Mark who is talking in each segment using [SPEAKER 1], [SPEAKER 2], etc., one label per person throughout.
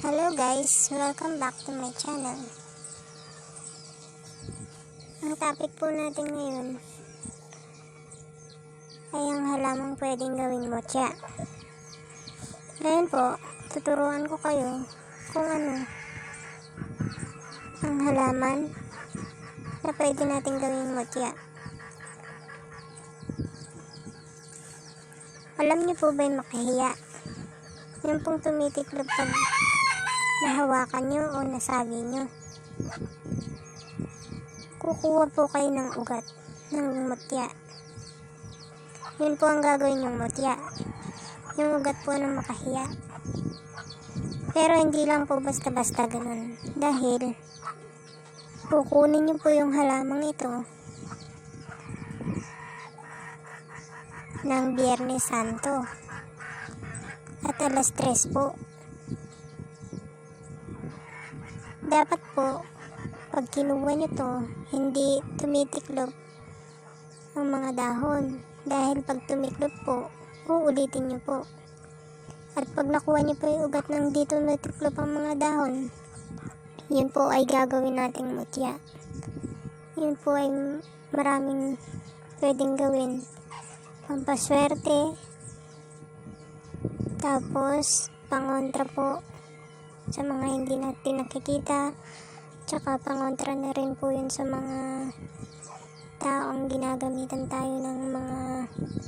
[SPEAKER 1] Hello guys, welcome back to my channel. Ang topic po natin ngayon ay ang halamang pwedeng gawing motya. Ngayon po, tuturuan ko kayo kung ano ang halaman na pwede natin gawing motya. Alam niyo po ba yung makahiya? Yung pong tumitiklop pag nahawakan nyo o nasagi nyo. Kukuha po kayo ng ugat ng mutya. Yun po ang gagawin yung mutya. Yung ugat po ng makahiya. Pero hindi lang po basta-basta ganun. Dahil kukunin nyo po yung halamang ito ng Biyernes Santo at alas 3 po. Dapat po pag kinuha nyo to, hindi tumitiklop ang mga dahon, dahil pag tumiklop po, uulitin nyo po. At pag nakuha nyo po yung ugat ng dito tumitiklop ang mga dahon, yun po ay gagawin nating mutya. Yun po ay maraming pwedeng gawin. Pampaswerte, tapos pangontra po sa mga hindi natin nakikita, tsaka pangontra na rin po yun sa mga taong ginagamitan tayo ng mga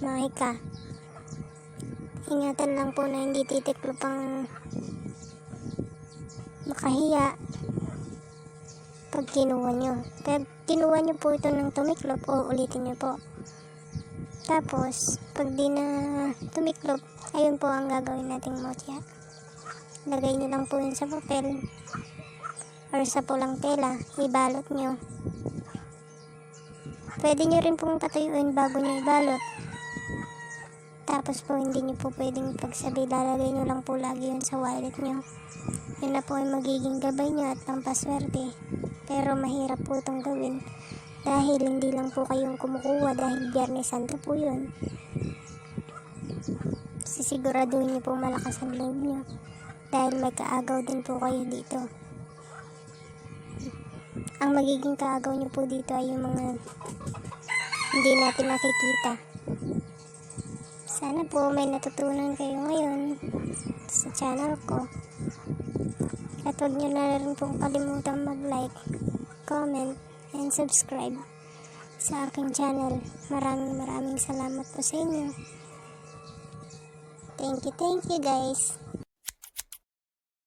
[SPEAKER 1] mahika. Ingatan lang po na hindi titiklop ang makahiya pag kinuha nyo. Pag kinuha nyo po ito ng tumiklop, o ulitin nyo po. Tapos pag di na tumiklop, ayun po ang gagawin nating motya. Lagay nyo lang po yun sa papel or sa pulang tela, ibalot nyo. Pwede nyo rin pong patuyuin bago nyo ibalot. Tapos po hindi nyo po pwedeng pagsabi, lalagay nyo lang po lagi yun sa wallet nyo. Yun na po ay magiging gabay nyo at pampaswerte. Pero mahirap po itong gawin dahil hindi lang po kayong kumukuha, dahil Biyernes Santo po yun. Sisiguraduhin nyo po malakas ang loob nyo dahil may kaagaw din po kayo dito. Ang magiging kaagaw nyo po dito ay yung mga hindi natin nakikita. Sana po may natutunan kayo ngayon sa channel ko. At huwag nyo na rin pong kalimutan mag-like, comment, and subscribe sa aking channel. Maraming salamat po sa inyo. Thank you guys.